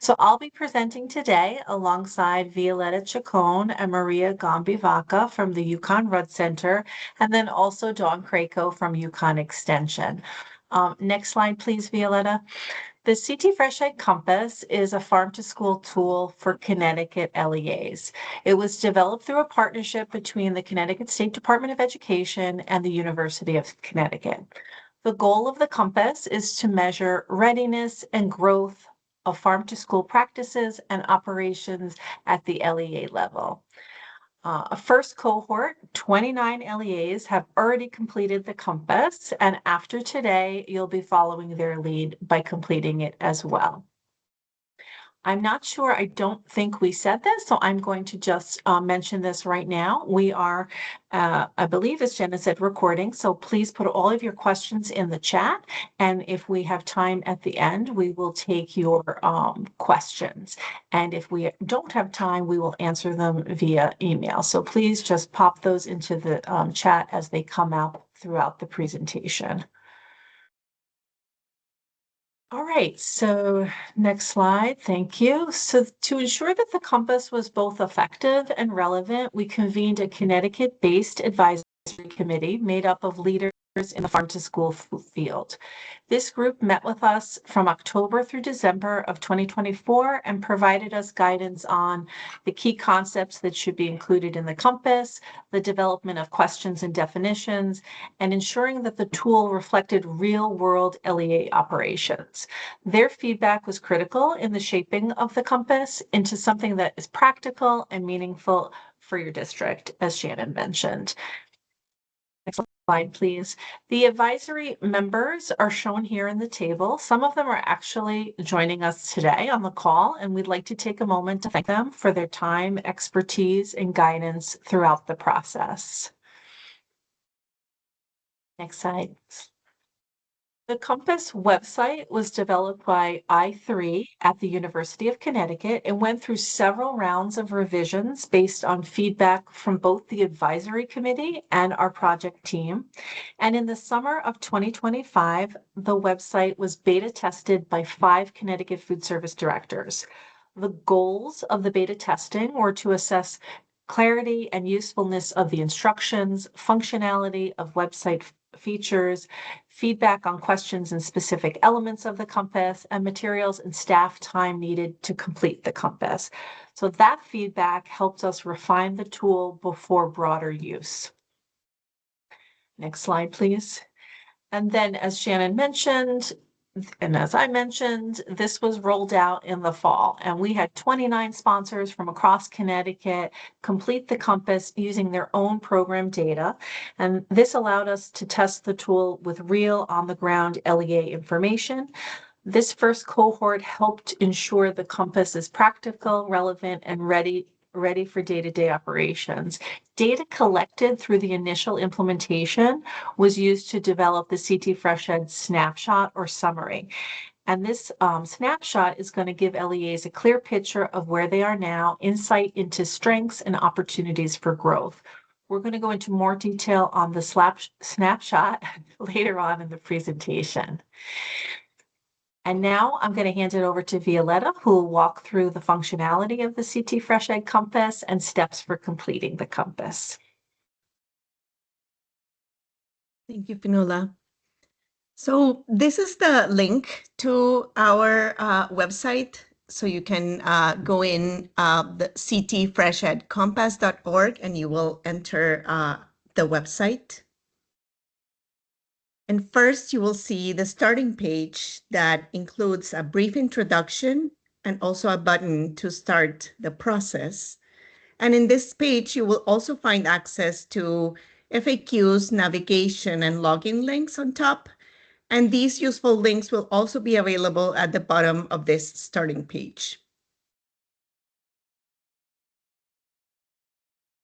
So I'll be presenting today alongside Violetta Chacon and Maria Gombi-Vaca from the Yukon Rudd Center, and then also Dawn Krako from Yukon Extension. Next slide, please, Violetta. The CT Fresh Ed Compass is a farm-to-school tool for Connecticut LEAs. It was developed through a partnership between the Connecticut State Department of Education and the University of Connecticut. The goal of the Compass is to measure readiness and growth of farm-to-school practices and operations at the LEA level. A first cohort, 29 LEAs, have already completed the Compass, and after today, you'll be following their lead by completing it as well. I'm not sure, I don't think we said this, so I'm going to just mention this right now. We are, I believe, as Jenna said, recording, so please put all of your questions in the chat, and if we have time at the end, we will take your questions. And if we don't have time, we will answer them via email. So please just pop those into the chat as they come out throughout the presentation. All right, so next slide, thank you. So to ensure that the Compass was both effective and relevant, we convened a Connecticut-based advisory committee made up of leaders in the farm-to-school field. This group met with us from October through December of 2024 and provided us guidance on the key concepts that should be included in the Compass, the development of questions and definitions, and ensuring that the tool reflected real-world LEA operations. Their feedback was critical in the shaping of the Compass into something that is practical and meaningful for your district, as Shannon mentioned. Next slide, please. The advisory members are shown here in the table. Some of them are actually joining us today on the call, and we'd like to take a moment to thank them for their time, expertise, and guidance throughout the process. Next slide. The Compass website was developed by I3 at the University of Connecticut and went through several rounds of revisions based on feedback from both the advisory committee and our project team. And in the summer of 2025, the website was beta tested by 5 Connecticut food service directors. The goals of the beta testing were to assess clarity and usefulness of the instructions, functionality of website features, feedback on questions and specific elements of the Compass, and materials and staff time needed to complete the Compass. So that feedback helped us refine the tool before broader use. Next slide, please. And then, as Shannon mentioned, and as I mentioned, this was rolled out in the fall, and we had 29 sponsors from across Connecticut complete the Compass using their own program data. And this allowed us to test the tool with real on-the-ground LEA information. This first cohort helped ensure the Compass is practical, relevant, and ready for day-to-day operations. Data collected through the initial implementation was used to develop the CT Fresh Ed snapshot or summary. And this snapshot is going to give LEAs a clear picture of where they are now, insight into strengths and opportunities for growth. We're going to go into more detail on the snapshot later on in the presentation. And now I'm going to hand it over to Violetta, who will walk through the functionality of the CT Fresh Ed Compass and steps for completing the Compass. Thank you, Fionnuala. So this is the link to our website. So you can go in the ctfreshedcompass.org and you will enter the website. And first, you will see the starting page that includes a brief introduction and also a button to start the process. And in this page, you will also find access to FAQs, navigation, and login links on top. And these useful links will also be available at the bottom of this starting page.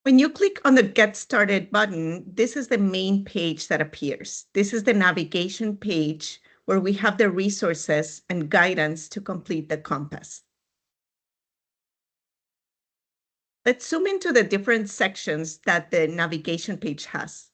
When you click on the Get Started button, this is the main page that appears. This is the navigation page where we have the resources and guidance to complete the Compass. Let's zoom into the different sections that the navigation page has.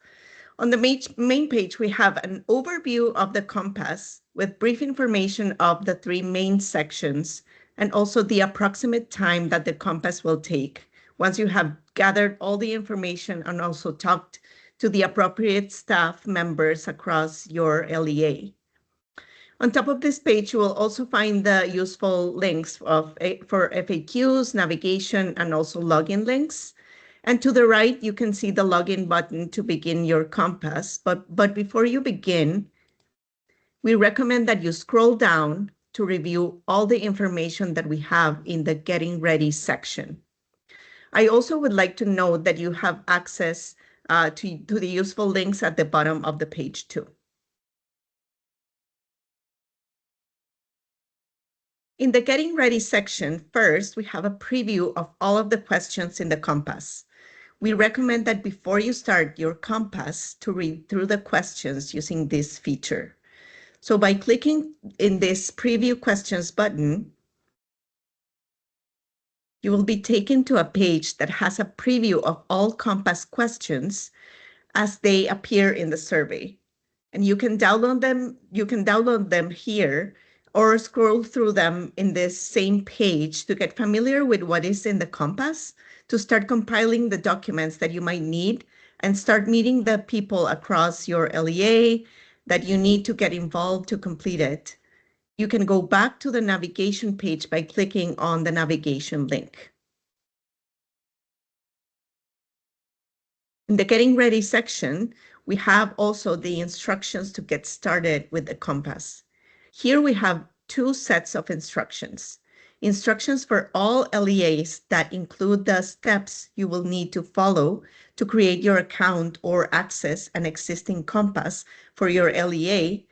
On the main page, we have an overview of the Compass with brief information of the 3 main sections and also the approximate time that the compass will take once you have gathered all the information and also talked to the appropriate staff members across your LEA. On top of this page, you will also find the useful links for FAQs, navigation, and also login links. And to the right, you can see the login button to begin your compass. But before you begin, we recommend that you scroll down to review all the information that we have in the Getting Ready section. I also would like to note that you have access to the useful links at the bottom of the page too. In the Getting Ready section, first, we have a preview of all of the questions in the compass. We recommend that before you start your compass to read through the questions using this feature. So by clicking in this Preview Questions button, you will be taken to a page that has a preview of all compass questions as they appear in the survey. And you can download them here or scroll through them in this same page to get familiar with what is in the compass, to start compiling the documents that you might need and start meeting the people across your LEA that you need to get involved to complete it. You can go back to the navigation page by clicking on the navigation link. In the Getting Ready section, we have also the instructions to get started with the compass. Here we have two sets of instructions. Instructions for all LEAs that include the steps you will need to follow to create your account or access an existing compass for your LEA,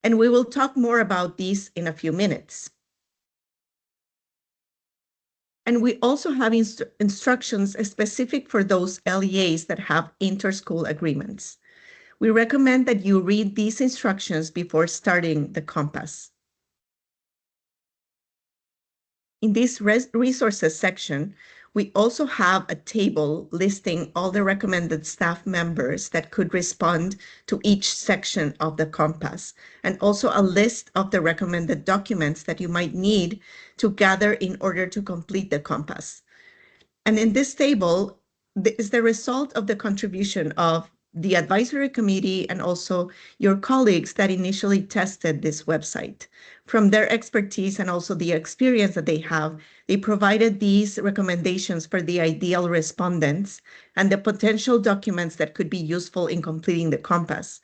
and we will talk more about these in a few minutes. And we also have instructions specific for those LEAs that have inter-school agreements. We recommend that you read these instructions before starting the compass. In this resources section, we also have a table listing all the recommended staff members that could respond to each section of the compass, and also a list of the recommended documents that you might need to gather in order to complete the compass. And in this table is the result of the contribution of the advisory committee and also your colleagues that initially tested this website. From their expertise and also the experience that they have, they provided these recommendations for the ideal respondents and the potential documents that could be useful in completing the compass.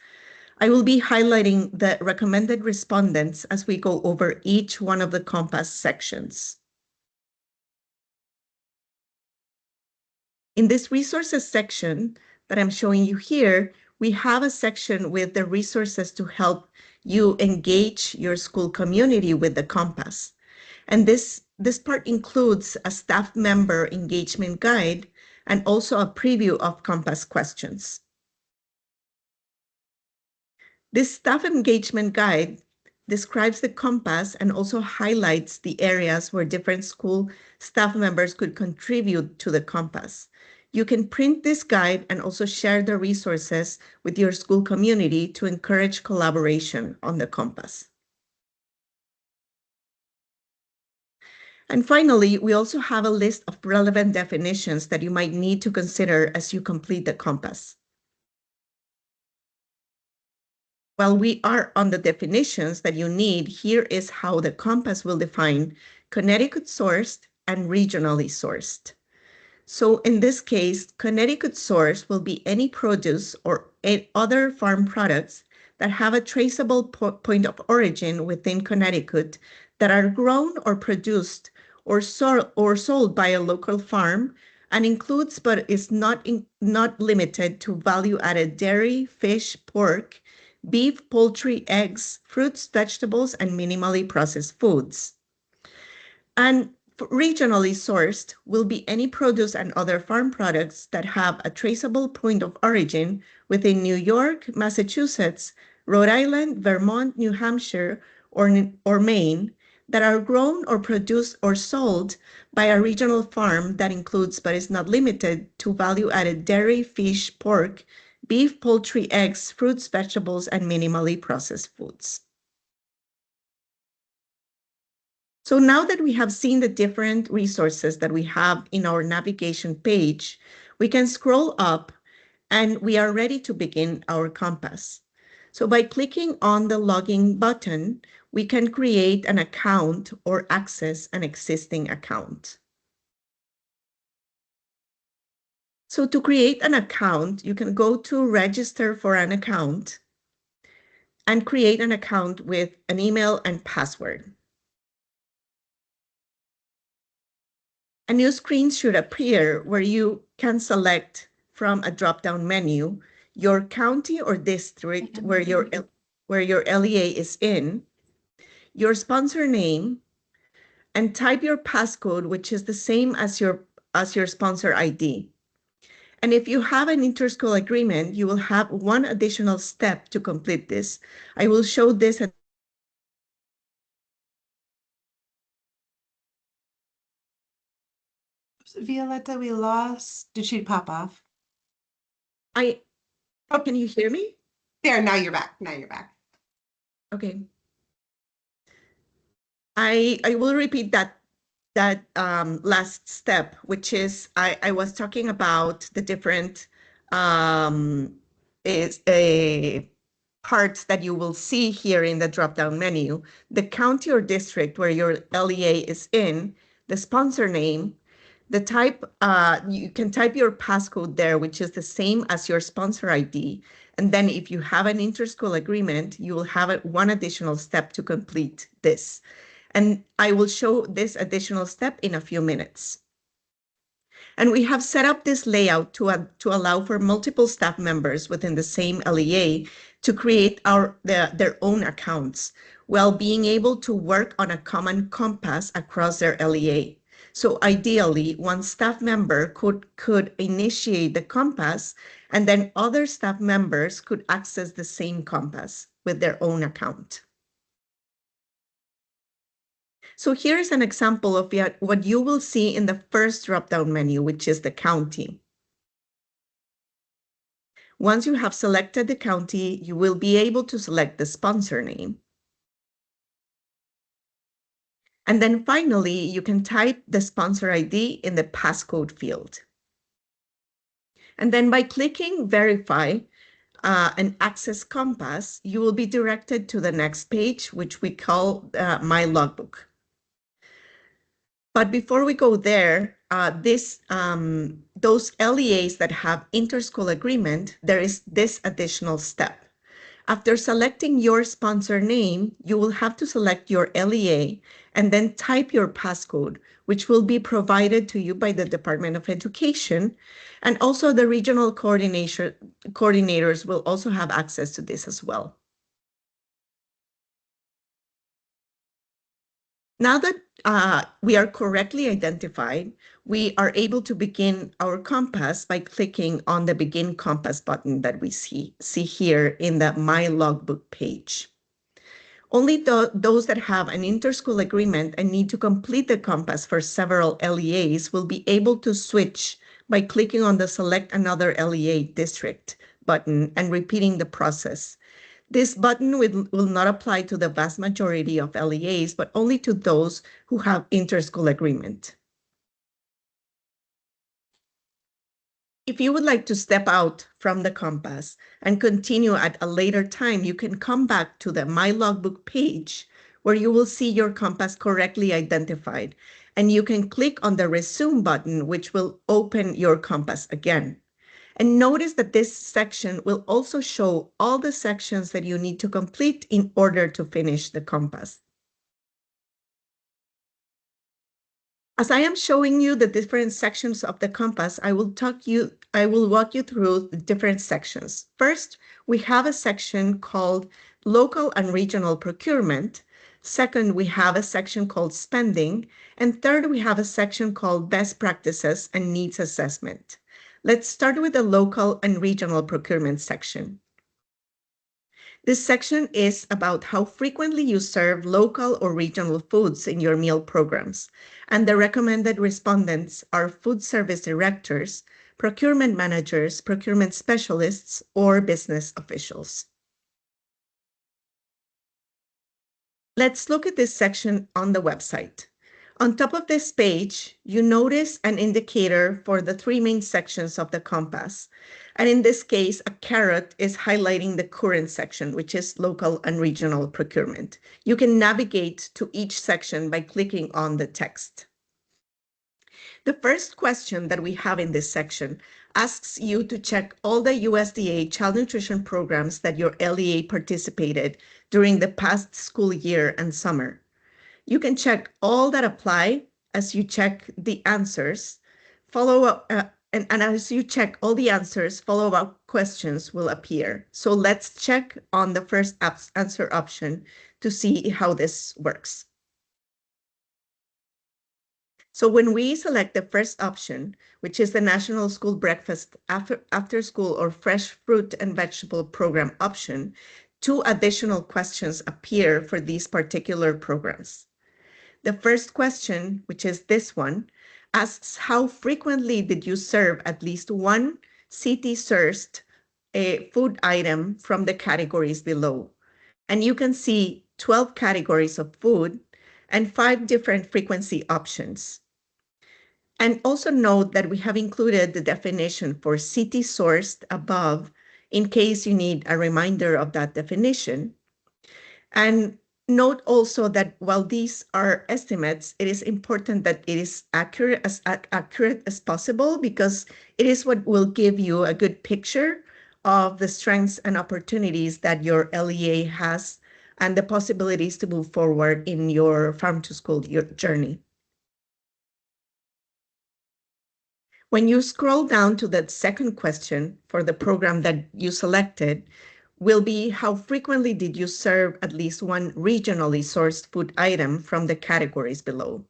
I will be highlighting the recommended respondents as we go over each one of the compass sections. In this resources section that I'm showing you here, we have a section with the resources to help you engage your school community with the compass. And this part includes a staff member engagement guide and also a preview of compass questions. This staff engagement guide describes the compass and also highlights the areas where different school staff members could contribute to the compass. You can print this guide and also share the resources with your school community to encourage collaboration on the compass. And finally, we also have a list of relevant definitions that you might need to consider as you complete the compass. While we are on the definitions that you need, here is how the compass will define Connecticut sourced and regionally sourced. So in this case, Connecticut source will be any produce or other farm products that have a traceable point of origin within Connecticut that are grown or produced or sold by a local farm, and includes but is not limited to value-added dairy, fish, pork, beef, poultry, eggs, fruits, vegetables, and minimally processed foods. And regionally sourced will be any produce and other farm products that have a traceable point of origin within New York, Massachusetts, Rhode Island, Vermont, New Hampshire, or Maine that are grown or produced or sold by a regional farm that includes but is not limited to value-added dairy, fish, pork, beef, poultry, eggs, fruits, vegetables, and minimally processed foods. So now that we have seen the different resources that we have in our navigation page, we can scroll up and we are ready to begin our Compass. So by clicking on the login button, we can create an account or access an existing account. So to create an account, you can go to register for an account and create an account with an email and password. A new screen should appear where you can select from a drop-down menu your county or district where your LEA is in, your sponsor name, and type your passcode, which is the same as your sponsor ID. And if you have an interschool agreement, you will have one additional step to complete this. I will show this at Violetta, we lost. Did she pop off? Can you hear me? There, now you're back. Now you're back. Okay. I will repeat that last step, which is I was talking about the different is a parts that you will see here in the drop-down menu, the county or district where your LEA is in, the sponsor name, the type, you can type your passcode there, which is the same as your sponsor ID. And then if you have an interschool agreement, you will have one additional step to complete this. And I will show this additional step in a few minutes. And we have set up this layout to allow for multiple staff members within the same LEA to create their own accounts while being able to work on a common compass across their LEA. So ideally, one staff member could initiate the compass, and then other staff members could access the same compass with their own account. So here's an example of what you will see in the first drop-down menu, which is the county. Once you have selected the county, you will be able to select the sponsor name. And then finally, you can type the sponsor ID in the passcode field. And then by clicking verify and access Compass, you will be directed to the next page, which we call My Logbook. But before we go there, those LEAs that have interschool agreement, there is this additional step. After selecting your sponsor name, you will have to select your LEA and then type your passcode, which will be provided to you by the Department of Education. And also the regional coordinators will also have access to this as well. Now that we are correctly identified, we are able to begin our compass by clicking on the Begin Compass button that we see here in the My Logbook page. Only those that have an interschool agreement and need to complete the compass for several LEAs will be able to switch by clicking on the Select Another LEA District button and repeating the process. This button will not apply to the vast majority of LEAs, but only to those who have interschool agreement. If you would like to step out from the compass and continue at a later time, you can come back to the My Logbook page where you will see your compass correctly identified, and you can click on the Resume button, which will open your compass again. And notice that this section will also show all the sections that you need to complete in order to finish the compass. As I am showing you the different sections of the compass, I will walk you through the different sections. First, we have a section called Local and Regional Procurement. Second, we have a section called Spending. And third, we have a section called Best Practices and Needs Assessment. Let's start with the local and regional procurement section. This section is about how frequently you serve local or regional foods in your meal programs, and the recommended respondents are food service directors, procurement managers, procurement specialists, or business officials. Let's look at this section on the website. On top of this page, you notice an indicator for the three main sections of the compass. And in this case, a caret is highlighting the current section, which is local and regional procurement. You can navigate to each section by clicking on the text. The first question that we have in this section asks you to check all the USDA child nutrition programs that your LEA participated during the past school year and summer. You can check all that apply as you check the answers. And as you check all the answers, follow-up questions will appear. So let's check on the first answer option to see how this works. So when we select the first option, which is the National School Breakfast after School or Fresh Fruit and Vegetable Program option, 2 additional questions appear for these particular programs. The first question, which is this one, asks how frequently did you serve at least one CT-sourced food item from the categories below. And you can see 12 categories of food and 5 different frequency options. And also note that we have included the definition for CT-sourced above in case you need a reminder of that definition. And note also that while these are estimates, it is important that it is accurate as possible because it is what will give you a good picture of the strengths and opportunities that your LEA has and the possibilities to move forward in your farm to school journey. When you scroll down to the second question for the program that you selected, will be how frequently did you serve at least one regionally sourced food item from the categories below.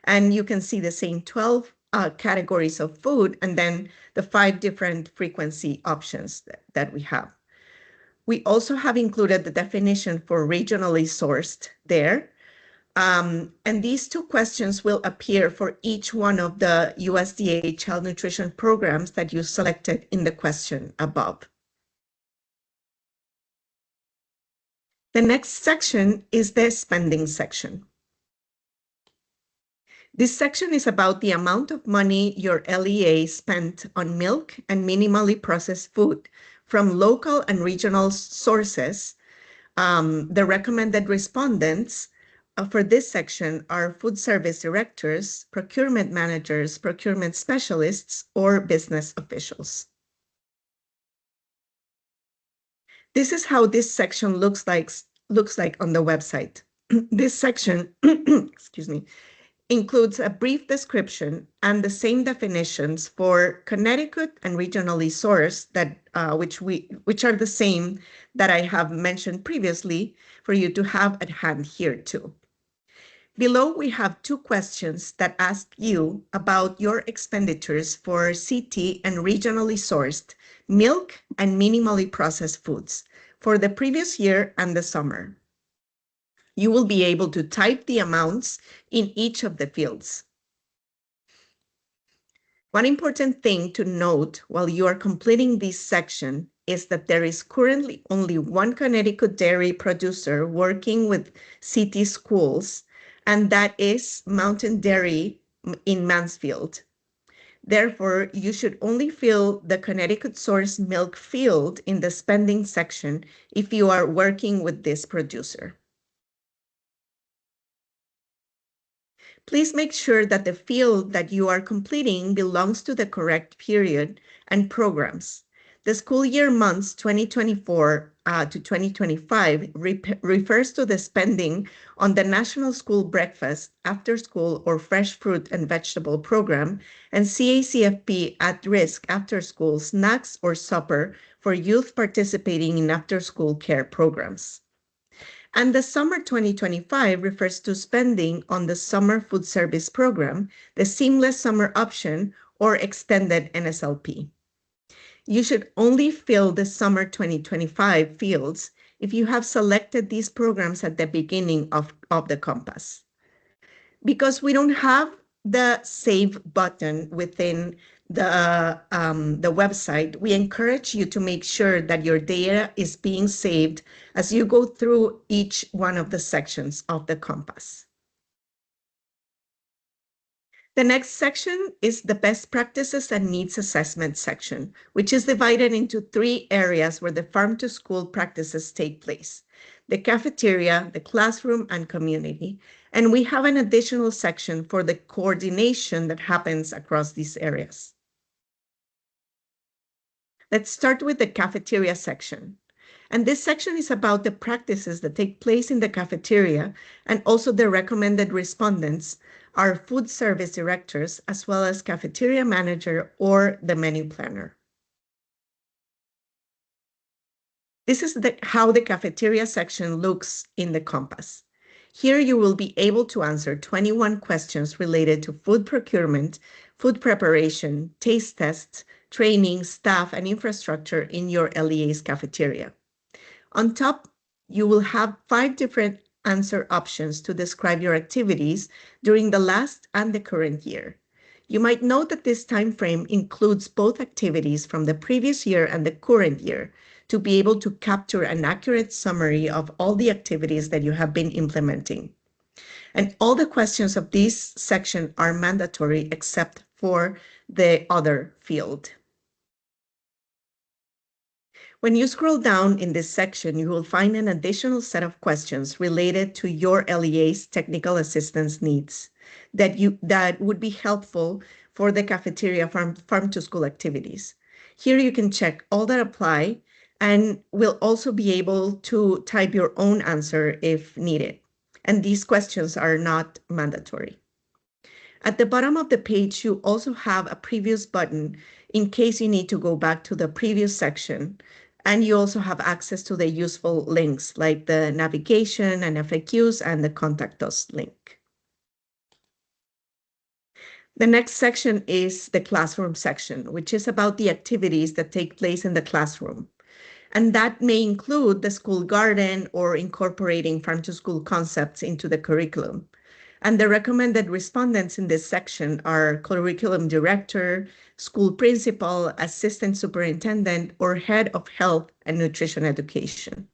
And you can see the same 12 categories of food and then the 5 different frequency options that we have. We also have included the definition for regionally sourced there. And these 2 questions will appear for each one of the USDA child nutrition programs that you selected in the question above. The next section is the spending section. This section is about the amount of money your LEA spent on milk and minimally processed food from local and regional sources. The recommended respondents for this section are food service directors, procurement managers, procurement specialists, or business officials. This is how this section looks like on the website. This section, excuse me, includes a brief description and the same definitions for Connecticut and regionally sourced that which are the same that I have mentioned previously for you to have at hand here too. Below, we have 2 questions that ask you about your expenditures for CT and regionally sourced milk and minimally processed foods for the previous year and the summer. You will be able to type the amounts in each of the fields. One important thing to note while you are completing this section is that there is currently only one Connecticut dairy producer working with CT schools, and that is Mountain Dairy in Mansfield. Therefore, you should only fill the Connecticut source milk field in the spending section if you are working with this producer. Please make sure that the field that you are completing belongs to the correct period and programs. The school year months 2024 to 2025 refers to the spending on the National School Breakfast, After School, or Fresh Fruit and Vegetable Program, and CACFP at-risk after-school snacks or supper for youth participating in after-school care programs. And the summer 2025 refers to spending on the Summer Food Service Program, the Seamless Summer Option, or extended NSLP. You should only fill the summer 2025 fields if you have selected these programs at the beginning of the compass. Because we don't have the save button within the website, we encourage you to make sure that your data is being saved as you go through each one of the sections of the Compass. The next section is the best practices and needs assessment section, which is divided into 3 areas where the farm to school practices take place: the cafeteria, the classroom, and community. And we have an additional section for the coordination that happens across these areas. Let's start with the cafeteria section. And this section is about the practices that take place in the cafeteria, and also the recommended respondents are food service directors, as well as cafeteria manager or the menu planner. This is how the cafeteria section looks in the Compass. Here you will be able to answer 21 questions related to food procurement, food preparation, taste tests, training, staff, and infrastructure in your LEA's cafeteria. On top, you will have 5 different answer options to describe your activities during the last and the current year. You might note that this time frame includes both activities from the previous year and the current year to be able to capture an accurate summary of all the activities that you have been implementing. And all the questions of this section are mandatory except for the other field. When you scroll down in this section, you will find an additional set of questions related to your LEA's technical assistance needs that would be helpful for the cafeteria farm to school activities. Here you can check all that apply and will also be able to type your own answer if needed. And these questions are not mandatory. At the bottom of the page, you also have a previous button in case you need to go back to the previous section. And you also have access to the useful links like the navigation and FAQs and the Contact Us link. The next section is the classroom section, which is about the activities that take place in the classroom. And that may include the school garden or incorporating farm to school concepts into the curriculum. And the recommended respondents in this section are curriculum director, school principal, assistant superintendent, or head of health and nutrition education.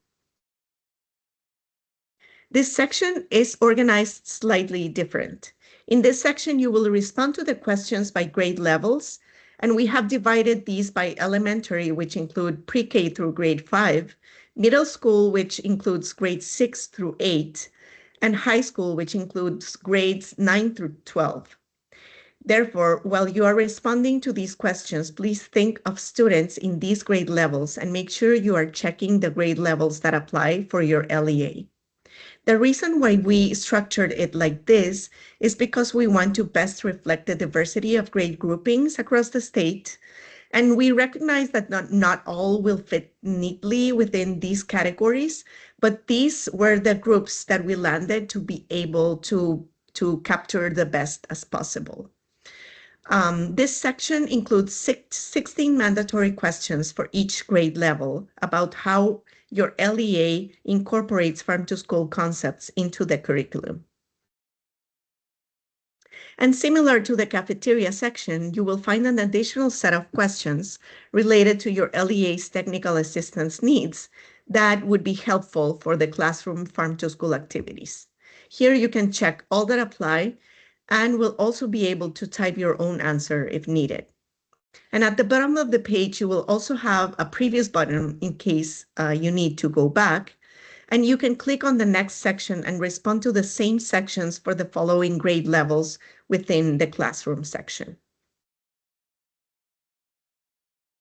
This section is organized slightly different. In this section, you will respond to the questions by grade levels, and we have divided these by elementary, which include pre-K through grade 5, middle school, which includes grades 6 through 8, and high school, which includes grades 9 through 12. Therefore, while you are responding to these questions, please think of students in these grade levels and make sure you are checking the grade levels that apply for your LEA. The reason why we structured it like this is because we want to best reflect the diversity of grade groupings across the state. And we recognize that not all will fit neatly within these categories, but these were the groups that we landed to be able to capture the best as possible. This section includes 16 mandatory questions for each grade level about how your LEA incorporates farm to school concepts into the curriculum. And similar to the cafeteria section, you will find an additional set of questions related to your LEA's technical assistance needs that would be helpful for the classroom farm to school activities. Here you can check all that apply and will also be able to type your own answer if needed. And at the bottom of the page, you will also have a previous button in case you need to go back. And you can click on the next section and respond to the same sections for the following grade levels within the classroom section.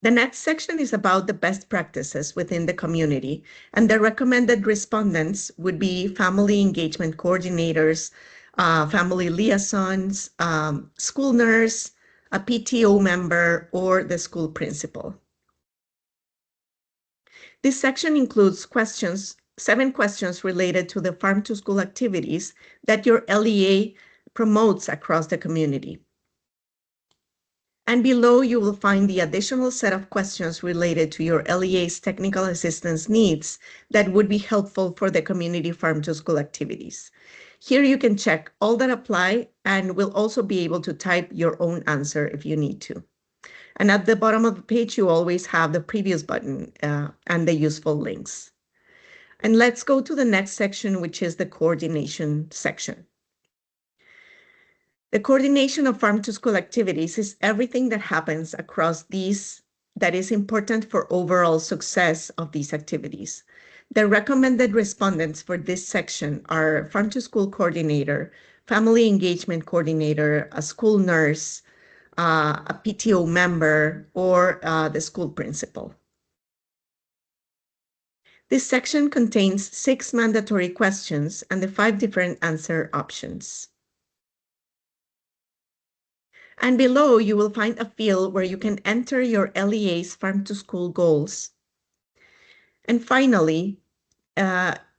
The next section is about the best practices within the community, and the recommended respondents would be family engagement coordinators, family liaisons, school nurse, a PTO member, or the school principal. This section includes 7 questions related to the farm to school activities that your LEA promotes across the community. And below you will find the additional set of questions related to your LEA's technical assistance needs that would be helpful for the community farm to school activities. Here you can check all that apply and will also be able to type your own answer if you need to. And at the bottom of the page, you always have the previous button and the useful links. And let's go to the next section, which is the coordination section. The coordination of farm to school activities is everything that happens across these that is important for overall success of these activities. The recommended respondents for this section are farm to school coordinator, family engagement coordinator, a school nurse, a PTO member, or the school principal. This section contains 6 mandatory questions and the 5 different answer options. And below, you will find a field where you can enter your LEA's farm to school goals. And finally,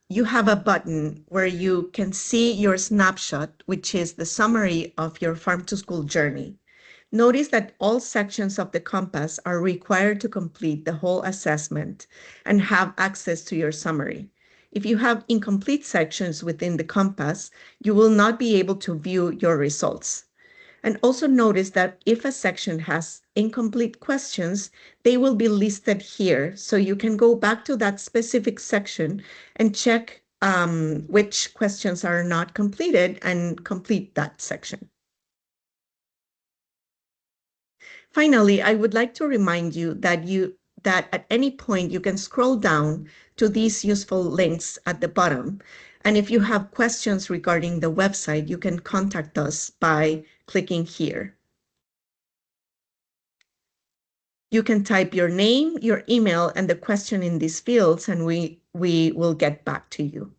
you have a button where you can see your snapshot, which is the summary of your farm to school journey. Notice that all sections of the compass are required to complete the whole assessment and have access to your summary. If you have incomplete sections within the compass, you will not be able to view your results. And also notice that if a section has incomplete questions, they will be listed here. So you can go back to that specific section and check which questions are not completed and complete that section. Finally, I would like to remind you that at any point you can scroll down to these useful links at the bottom. And if you have questions regarding the website, you can contact us by clicking here. You can type your name, your email, and the question in these fields, and we will get back to you.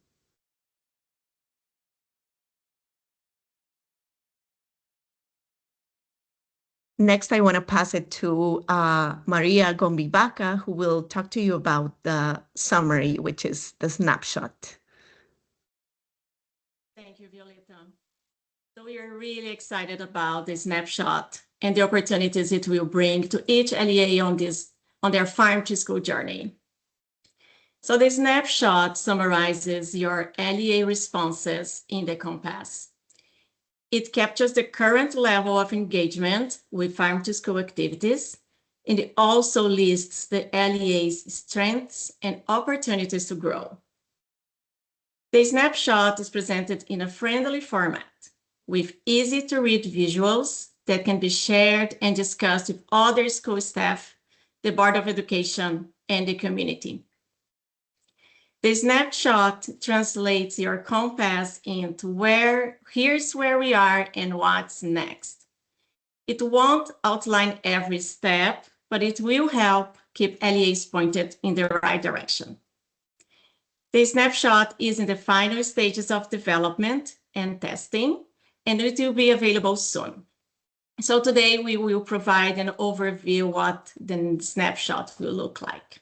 Next, I want to pass it to Maria Gombivaca, who will talk to you about the summary, which is the snapshot. Thank you, Violeta. So we are really excited about the snapshot and the opportunities it will bring to each LEA on their farm to school journey. So the snapshot summarizes your LEA responses in the compass. It captures the current level of engagement with farm to school activities, and it also lists the LEA's strengths and opportunities to grow. The snapshot is presented in a friendly format with easy-to-read visuals that can be shared and discussed with other school staff, the Board of Education, and the community. The snapshot translates your compass into here's where we are and what's next. It won't outline every step, but it will help keep LEAs pointed in the right direction. The snapshot is in the final stages of development and testing, and it will be available soon. So today we will provide an overview of what the snapshot will look like.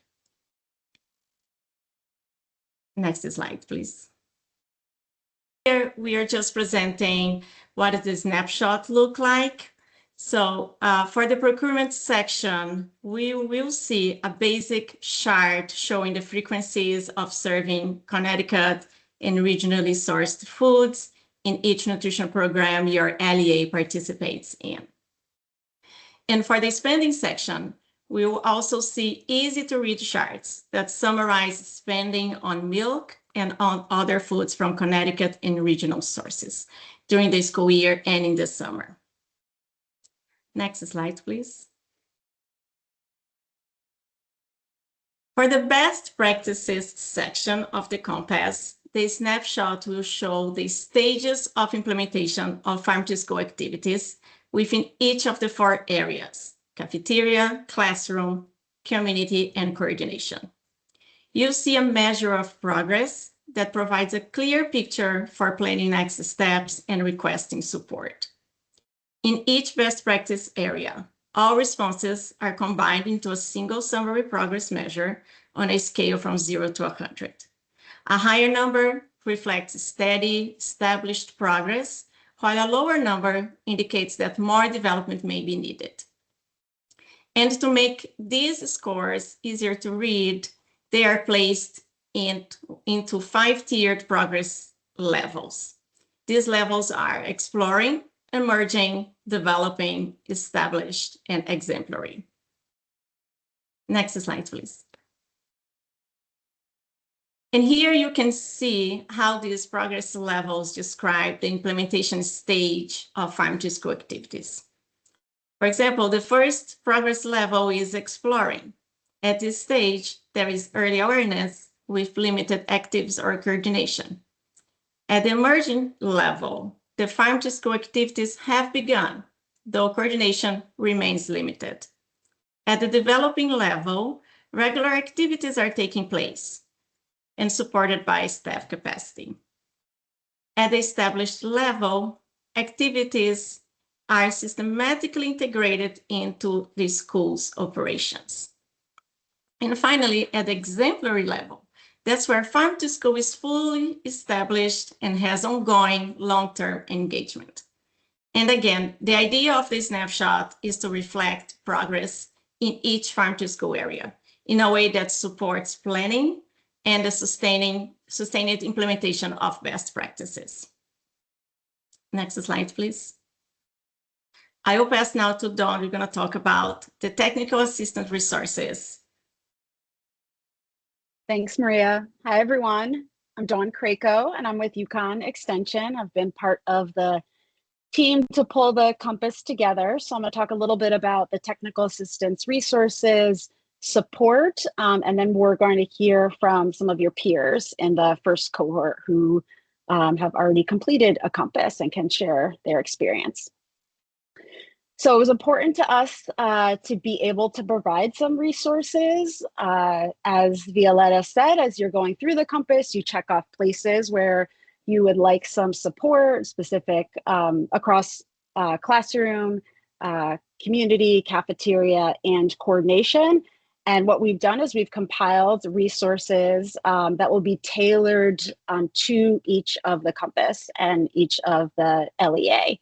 Next slide, please. Here we are just presenting what does the snapshot look like. So for the procurement section, we will see a basic chart showing the frequencies of serving Connecticut and regionally sourced foods in each nutrition program your LEA participates in. And for the spending section, we will also see easy-to-read charts that summarize spending on milk and on other foods from Connecticut and regional sources during the school year and in the summer. Next slide, please. For the best practices section of the compass, the snapshot will show the stages of implementation of farm to school activities within each of the 4 areas: cafeteria, classroom, community, and coordination. You'll see a measure of progress that provides a clear picture for planning next steps and requesting support. In each best practice area, all responses are combined into a single summary progress measure on a scale from 0 to 100. A higher number reflects steady, established progress, while a lower number indicates that more development may be needed. And to make these scores easier to read, they are placed into 5-tiered progress levels. These levels are exploring, emerging, developing, established, and exemplary. Next slide, please. And here you can see how these progress levels describe the implementation stage of farm-to-school activities. For example, the first progress level is exploring. At this stage, there is early awareness with limited actives or coordination. At the emerging level, the farm-to-school activities have begun, though coordination remains limited. At the developing level, regular activities are taking place and supported by staff capacity. At the established level, activities are systematically integrated into the school's operations. And finally, at the exemplary level, that's where farm to school is fully established and has ongoing long-term engagement. And again, the idea of the snapshot is to reflect progress in each farm to school area in a way that supports planning and the sustained implementation of best practices. Next slide, please. I will pass now to Dawn. We're going to talk about the technical assistance resources. Thanks, Maria. Hi, everyone. I'm Dawn Krako, and I'm with UConn Extension. I've been part of the team to pull the Compass together. So I'm going to talk a little bit about the technical assistance resources, support, and then we're going to hear from some of your peers in the first cohort who have already completed a Compass and can share their experience. So it was important to us to be able to provide some resources. As Violetta said, as you're going through the Compass, you check off places where you would like some support specific across classroom, community, cafeteria, and coordination. And what we've done is we've compiled resources that will be tailored to each of the Compass and each of the LEA.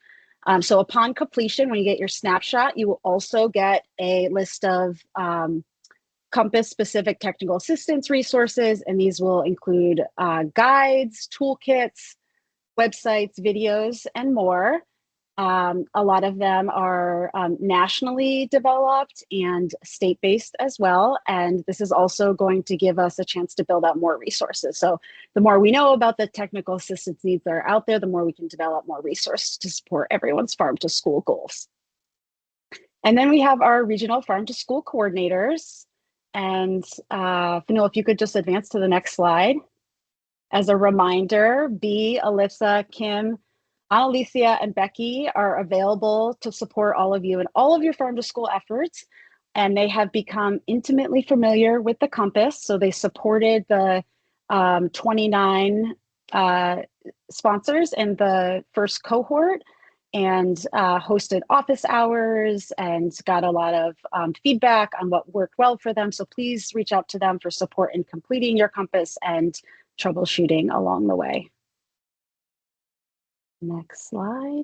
So upon completion, when you get your snapshot, you will also get a list of Compass-specific technical assistance resources, and these will include guides, toolkits, websites, videos, and more. A lot of them are nationally developed and state-based as well, and this is also going to give us a chance to build out more resources. So the more we know about the technical assistance needs that are out there, the more we can develop more resources to support everyone's farm-to-school goals. And then we have our regional farm-to-school coordinators. And Fanil, if you could just advance to the next slide. As a reminder, Bea, Alyssa, Kim, Alicia, and Becky are available to support all of you in all of your farm to school efforts. And they have become intimately familiar with the Compass. So they supported the 29 sponsors in the first cohort and hosted office hours and got a lot of feedback on what worked well for them. So please reach out to them for support in completing your Compass and troubleshooting along the way. Next slide.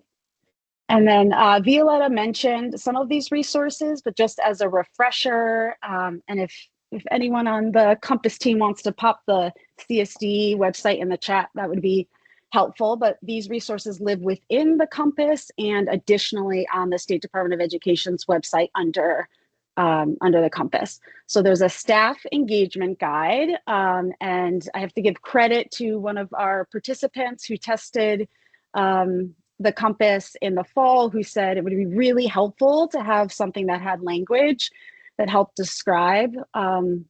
And then Violetta mentioned some of these resources, but just as a refresher, and if anyone on the Compass team wants to pop the CSD website in the chat, that would be helpful. But these resources live within the Compass and additionally on the State Department of Education's website under the Compass. So there's a staff engagement guide, and I have to give credit to one of our participants who tested the Compass in the fall, who said it would be really helpful to have something that had language that helped describe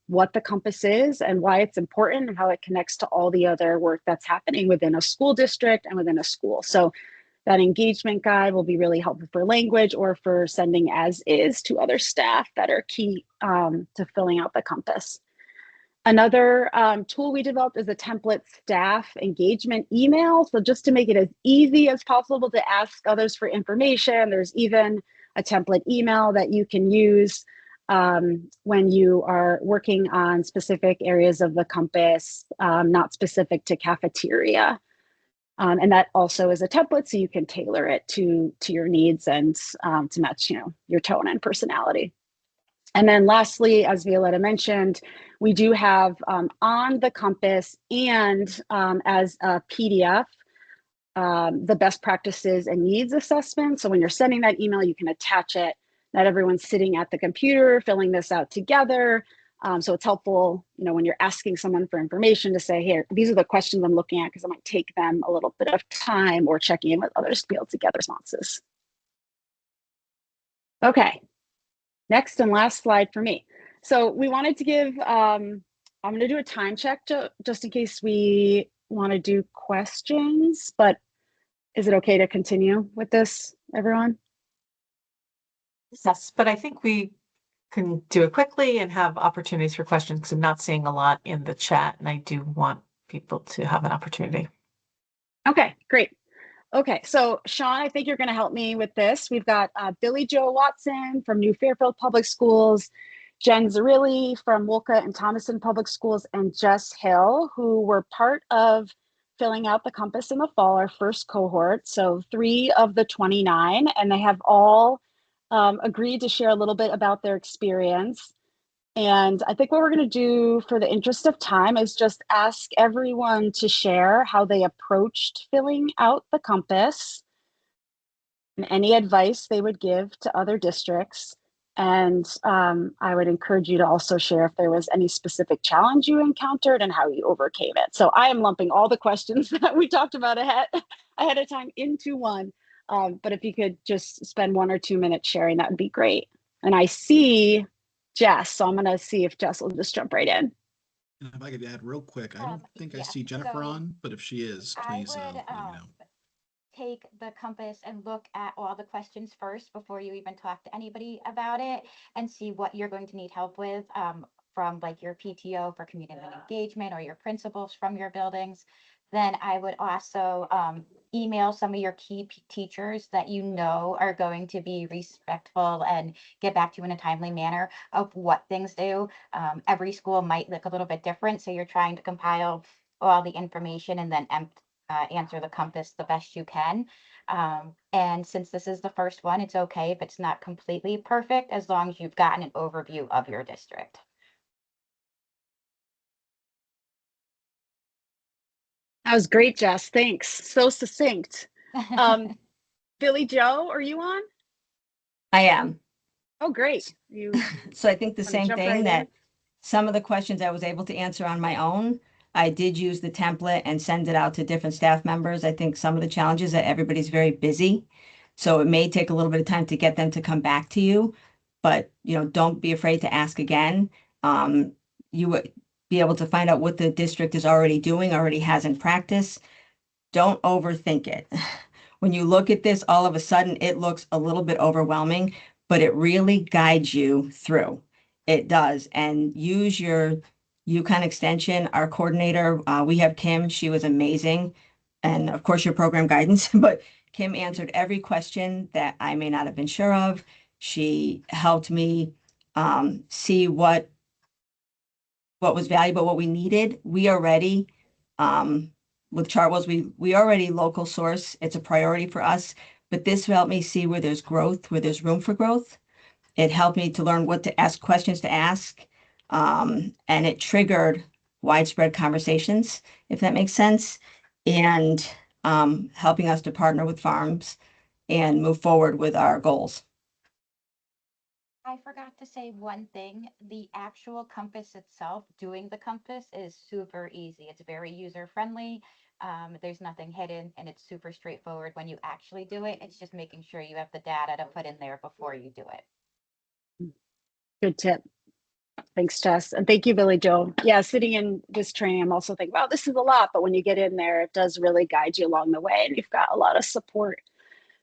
what the Compass is and why it's important and how it connects to all the other work that's happening within a school district and within a school. So that engagement guide will be really helpful for language or for sending as is to other staff that are key to filling out the Compass. Another tool we developed is a template staff engagement email. So just to make it as easy as possible to ask others for information, there's even a template email that you can use when you are working on specific areas of the Compass, not specific to cafeteria. And that also is a template, so you can tailor it to your needs and to match, your tone and personality. And then lastly, as Violetta mentioned, we do have on the Compass and as a PDF, the best practices and needs assessment. So when you're sending that email, you can attach it. Not everyone's sitting at the computer filling this out together. So it's helpful, when you're asking someone for information to say, here, these are the questions I'm looking at, because it might take them a little bit of time, or checking in with others to be able to get responses. Okay, next and last slide for me. So we wanted to give, I'm going to do a time check just in case we want to do questions, but is it okay to continue with this, everyone? Yes, but I think we can do it quickly and have opportunities for questions, because I'm not seeing a lot in the chat and I do want people to have an opportunity. Okay, great. Okay, so Sean, I think you're going to help me with this. We've got Billy Joe Watson from New Fairfield Public Schools, Jen Zarilli from Wolcott and Thomaston Public Schools, and Jess Hill, who were part of filling out the Compass in the fall, our first cohort. So 3 of the 29, and they have all agreed to share a little bit about their experience. And I think what we're going to do, for the interest of time, is just ask everyone to share how they approached filling out the Compass and any advice they would give to other districts. And I would encourage you to also share if there was any specific challenge you encountered and how you overcame it. So I am lumping all the questions that we talked about ahead of time into one. But if you could just spend 1 or 2 minutes sharing, that would be great. And I see Jess, so I'm going to see if Jess will just jump right in. And if I could add real quick, I don't think I see Jennifer on, but if she is, please let me know. Take the Compass and look at all the questions first before you even talk to anybody about it, and see what you're going to need help with from like your PTO for community engagement, or your principals from your buildings. Then I would also email some of your key teachers that you know are going to be respectful and get back to you in a timely manner of what things do. Every school might look a little bit different, so you're trying to compile all the information and then answer the Compass the best you can. And since this is the first one, it's okay if it's not completely perfect, as long as you've gotten an overview of your district. That was great, Jess. Thanks. So succinct. Billy Joe, are you on? I am. Oh, great. So I think the same jump thing, right that in? some of the questions I was able to answer on my own. I did use the template and send it out to different staff members. I think some of the challenges that everybody's very busy, so it may take a little bit of time to get them to come back to you, but don't be afraid to ask again. You would be able to find out what the district is already doing, already has in practice. Don't overthink it. When you look at this, all of a sudden it looks a little bit overwhelming, but it really guides you through. It does. And use your UConn extension, our coordinator. We have Kim. She was amazing. And of course, your program guidance, but Kim answered every question that I may not have been sure of. She helped me see what was valuable, what we needed. We are ready. With Chartwells, we already local source. It's a priority for us, but this helped me see where there's growth, where there's room for growth. It helped me to learn what to ask, questions to ask. And it triggered widespread conversations, if that makes sense, and helping us to partner with farms and move forward with our goals. I forgot to say one thing. The actual Compass itself, doing the Compass, is super easy. It's very user friendly. There's nothing hidden, and it's super straightforward when you actually do it. It's just making sure you have the data to put in there before you do it. Good tip. Thanks, Jess. And thank you, Billy Joe. Yeah, sitting in this training, I'm also thinking, wow, this is a lot. But when you get in there, it does really guide you along the way. And you've got a lot of support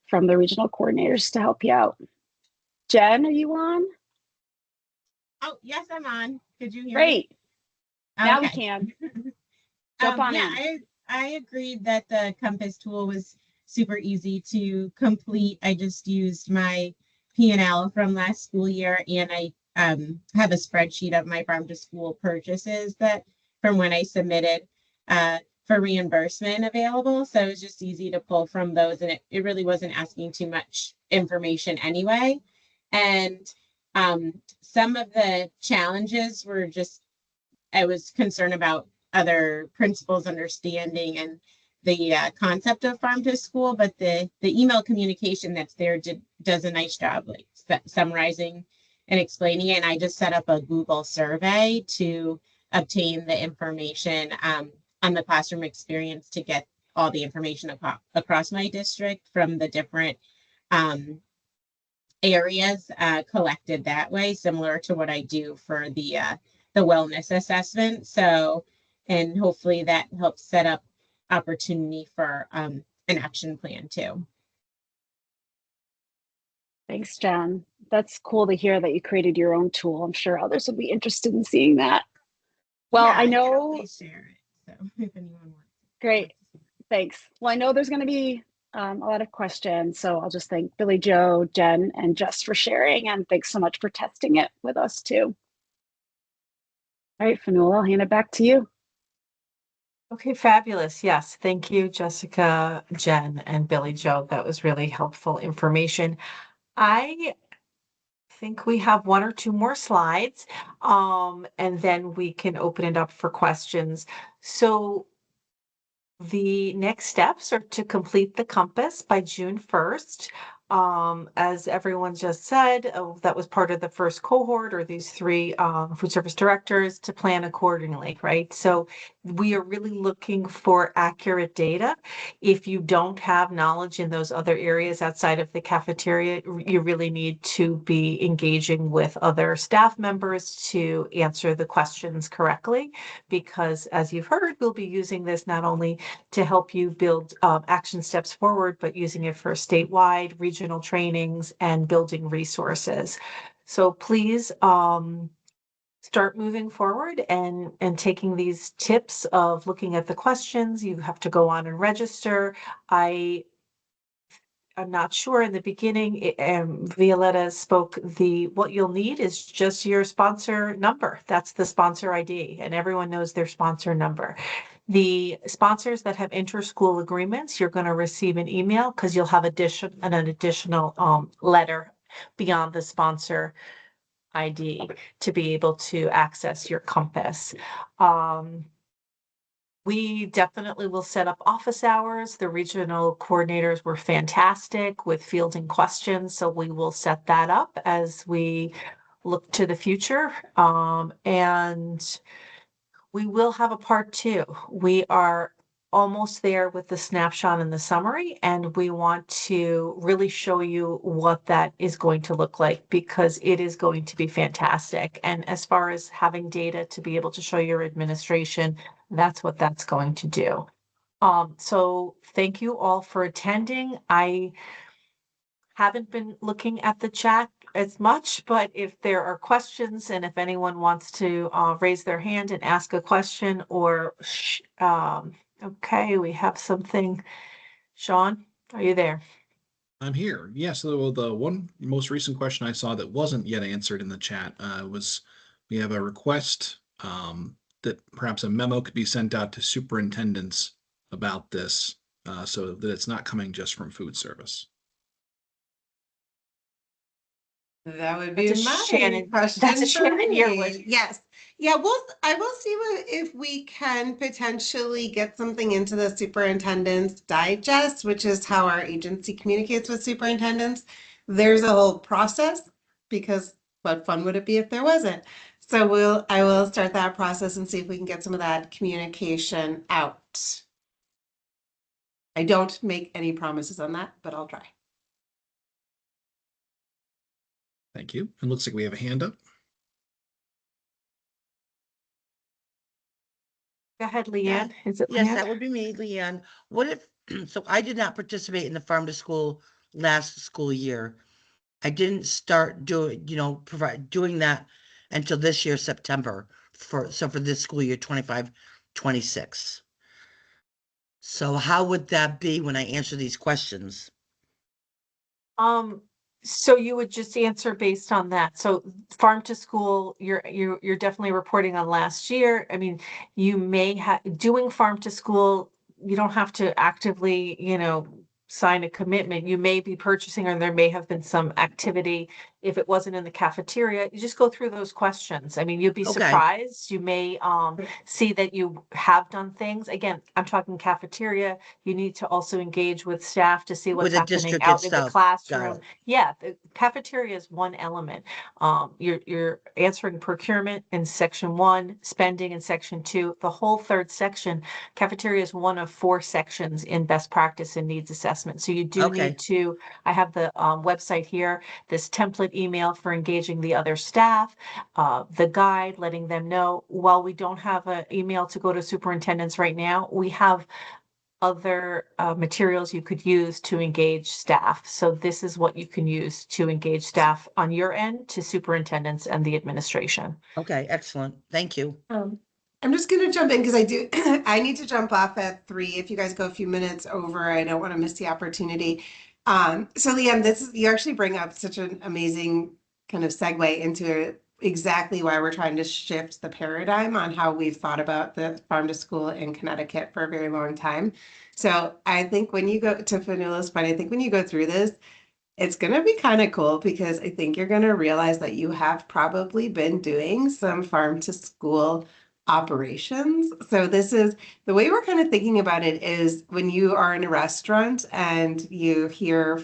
from the regional coordinators to help you out. Jen, are you on? Oh, yes, I'm on. Could you hear Great. me? Now we Okay. can. Jump on yeah, in. I agreed that the Compass tool was super easy to complete. I just used my P&L from last school year, and I have a spreadsheet of my farm to school purchases that from when I submitted for reimbursement available. So it was just easy to pull from those, and it really wasn't asking too much information anyway. And some of the challenges were just, I was concerned about other principals understanding and concept of farm to school, but the email communication that's there does a nice job like summarizing and explaining it. And I just set up a Google survey to obtain the information on the classroom experience to get all the information across my district from the different areas collected that way, similar to what I do for the wellness assessment. So, and hopefully that helps set up opportunity for an action plan too. Thanks, Jen. That's cool to hear that you created your own tool. I'm sure others will be interested in seeing that. Well, Yeah, I can know. always share it. So if anyone wants. Great. Thanks. Well, I know there's going to be a lot of questions, so I'll just thank Billy Joe, Jen, and Jess for sharing, and thanks so much for testing it with us too. All right, Fanula, I'll hand it back to you. Okay, fabulous. Yes, thank you, Jessica, Jen, and Billy Joe. That was really helpful information. I think we have one or two more slides, and then we can open it up for questions. So the next steps are to complete the compass by June 1st. As everyone just said, that was part of the first cohort, or these three food service directors, to plan accordingly, right? So we are really looking for accurate data. If you don't have knowledge in those other areas outside of the cafeteria, you really need to be engaging with other staff members to answer the questions correctly, because as you've heard, we'll be using this not only to help you build action steps forward, but using it for statewide, regional trainings, and building resources. So please start moving forward and taking these tips of looking at the questions. You have to go on and register. I'm not sure in the beginning, Violetta spoke, what you'll need is just your sponsor number. That's the sponsor ID, and everyone knows their sponsor number. The sponsors that have inter-school agreements, you're going to receive an email because you'll have an additional letter beyond the sponsor ID to be able to access your compass. We definitely will set up office hours. The regional coordinators were fantastic with fielding questions, so we will set that up as we look to the future. And we will have a part 2. We are almost there with the snapshot and the summary, and we want to really show you what that is going to look like, because it is going to be fantastic. And as far as having data to be able to show your administration, that's what that's going to do. So thank you all for attending. I haven't been looking at the chat as much, but if there are questions, and if anyone wants to raise their hand and ask a question, or okay, we have something. Sean, are you there? I'm here. Yes. So the one most recent question I saw that wasn't yet answered in the chat was, we have a request that perhaps a memo could be sent out to superintendents about this, so that it's not coming just from food service. That would be That's a my Shannon- question. that's a for Shannon me. Yearwood. Yes. Yeah, I will see if we can potentially get something into the superintendent's digest, which is how our agency communicates with superintendents. There's a whole process, because what fun would it be if there wasn't? So I will start that process and see if we can get some of that communication out. I don't make any promises on that, but I'll try. Thank you. It looks like we have a hand up. Go ahead, Leanne. Is it Yes, Leanne? that would be me, Leanne. What if, so I did not participate in the farm to school last school year. I didn't start doing, doing that until this year, September, for this school year, 25-26. So how would that be when I answer these questions? So you would just answer based on that. So farm to school, you're definitely reporting on last year. I mean, you may have doing farm to school, you don't have to actively, sign a commitment. You may be purchasing, or there may have been some activity if it wasn't in the cafeteria, you just go through those questions. I mean, you'd be Okay. surprised. You may see that you have done things. Again, I'm talking cafeteria. You need to also engage with staff to see what's With the happening district out in the itself. Got classroom. it. Yeah, the cafeteria is one element. You're answering procurement in section 1, spending in section 2. The whole third section, cafeteria is one of 4 sections in best practice and needs assessment. So you do Okay. need to, I have the website here, this template email for engaging the other staff, the guide, letting them know. While we don't have an email to go to superintendents right now, we have other materials you could use to engage staff. So this is what you can use to engage staff on your end to superintendents and the administration. Okay, excellent. Thank you. I'm just gonna jump in because I do, I need to jump off at 3. If you guys go a few minutes over, I don't want to miss the opportunity. So Leanne, you actually bring up such an amazing kind of segue into exactly why we're trying to shift the paradigm on how we've thought about the farm to school in Connecticut for a very long time. So I think when you go to Fanula's point, I think when you go through this, it's going to be kind of cool because I think you're going to realize that you have probably been doing some farm to school operations. So this is the way we're kind of thinking about it is when you are in a restaurant and you hear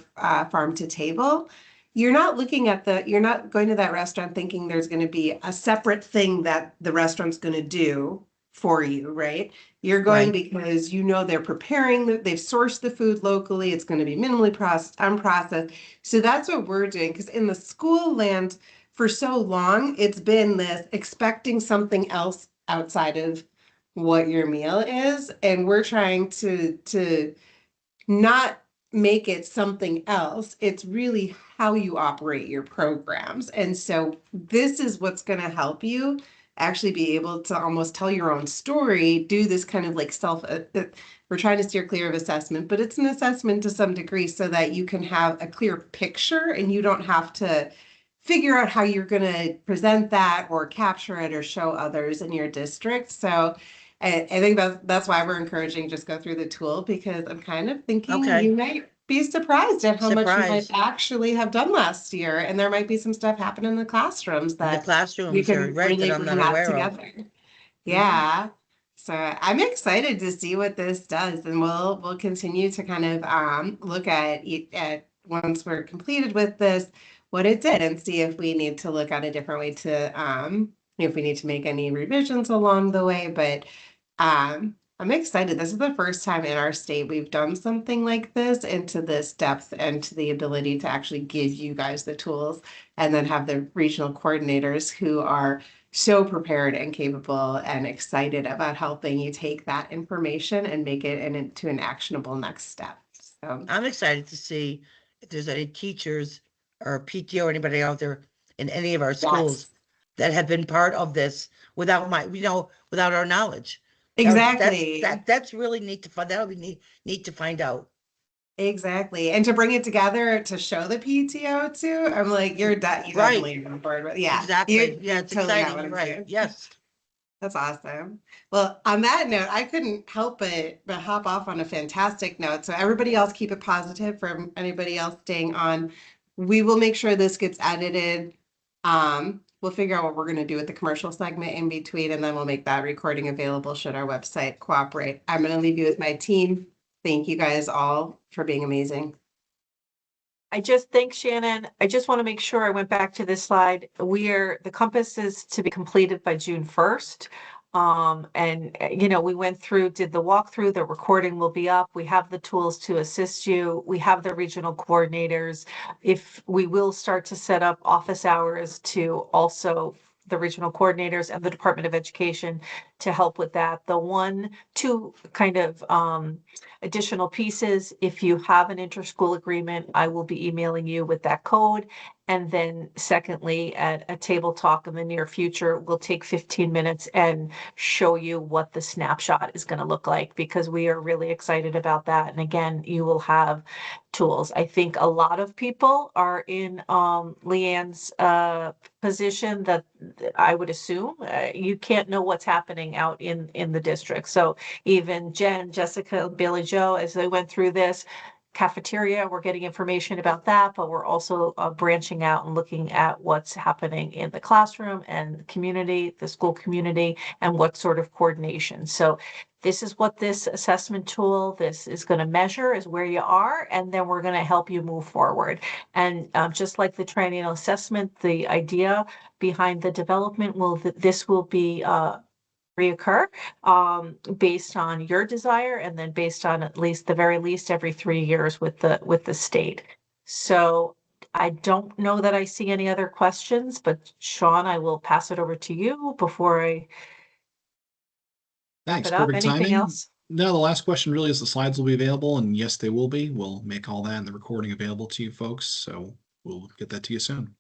farm to table, you're not going to that restaurant thinking there's going to be a separate thing that the restaurant's going to do for you, right? You're going Right. because you know they're preparing, they've sourced the food locally, it's going to be minimally processed, unprocessed. So that's what we're doing because in the school land for so long, it's been this expecting something else outside of what your meal is. And we're trying to not make it something else. It's really how you operate your programs. And so this is what's going to help you actually be able to almost tell your own story, do this kind of like we're trying to steer clear of assessment, but it's an assessment to some degree so that you can have a clear picture and you don't have to figure out how you're going to present that or capture it or show others in your district. So I think that's why we're encouraging just go through the tool because I'm kind of thinking Okay. you might be surprised at how much you might Surprised. actually have done last year. And there might be some stuff happen in the classrooms In the that we classrooms, you're can right, really that I'm bring not that aware of. together. Yeah. So I'm excited to see what this does, and we'll continue to kind of look at once we're completed with this, what it did, and see if we need to look at a different way to if we need to make any revisions along the way. But I'm excited. This is the first time in our state we've done something like this into this depth and to the ability to actually give you guys the tools and then have the regional coordinators who are so prepared and capable and excited about helping you take that information and make it into an actionable next step. So I'm excited to see if there's any teachers or PTO or anybody out there in any of our schools that have been part of this without without our knowledge. exactly. That's really neat to find. That'll be neat to find out. Exactly. And to bring it together to show the PTO too, I'm like, you Right. definitely on board with, yeah. Exactly. Yeah, it's totally got exciting. what You're I'm right. saying. Yes. That's awesome. Well, on that note, I couldn't help but hop off on a fantastic note. So everybody else keep it positive for anybody else staying on. We will make sure this gets edited. We'll figure out what we're going to do with the commercial segment in between, and then we'll make that recording available should our website cooperate. I'm going to leave you with my team. Thank you guys all for being amazing. Thanks, Shannon. I just want to make sure I went back to this slide. The compass is to be completed by June 1st. We went through, did the walkthrough, the recording will be up. We have the tools to assist you. We have the regional coordinators. If we will start to set up office hours to also the regional coordinators and the Department of Education to help with that. Two kind of additional pieces. If you have an interschool agreement, I will be emailing you with that code. And then secondly, at a table talk in the near future, we'll take 15 minutes and show you what the snapshot is going to look like because we are really excited about that. And again, you will have tools. I think a lot of people are in Leanne's position that I would assume you can't know what's happening out in the district. So even Jen, Jessica, Billy Joe, as they went through this, cafeteria. We're getting information about that, but we're also branching out and looking at what's happening in the classroom and the community, the school community, and what sort of coordination. So this is what this assessment tool, this is going to measure, is where you are, and then we're going to help you move forward. And just like the triennial assessment, the idea behind the development will that this will be reoccur based on your desire, and then based on at least the very least every 3 years with the state. So I don't know that I see any other questions, but Sean, I will pass it over to you before I wrap Thanks. it up. Perfect Anything timing. else? No, the last question really is the slides will be available, and yes, they will be. We'll make all that and the recording available to you folks, so we'll get that to you soon.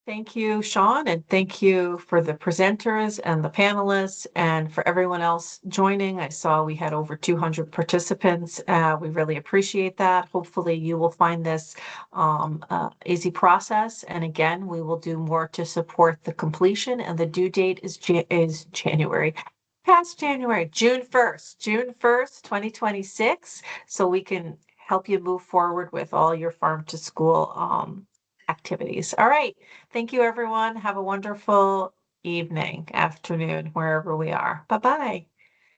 Thank you, Sean, and thank you for the presenters and the panelists and for everyone else joining. I saw we had over 200 participants. We really appreciate that. Hopefully you will find this easy process. And again, we will do more to support the completion, and the due date is January. Past January, June 1st, 2026. So we can help you move forward with all your farm to school activities. All right. Thank you, everyone. Have a wonderful evening, afternoon, wherever we are. Bye-bye.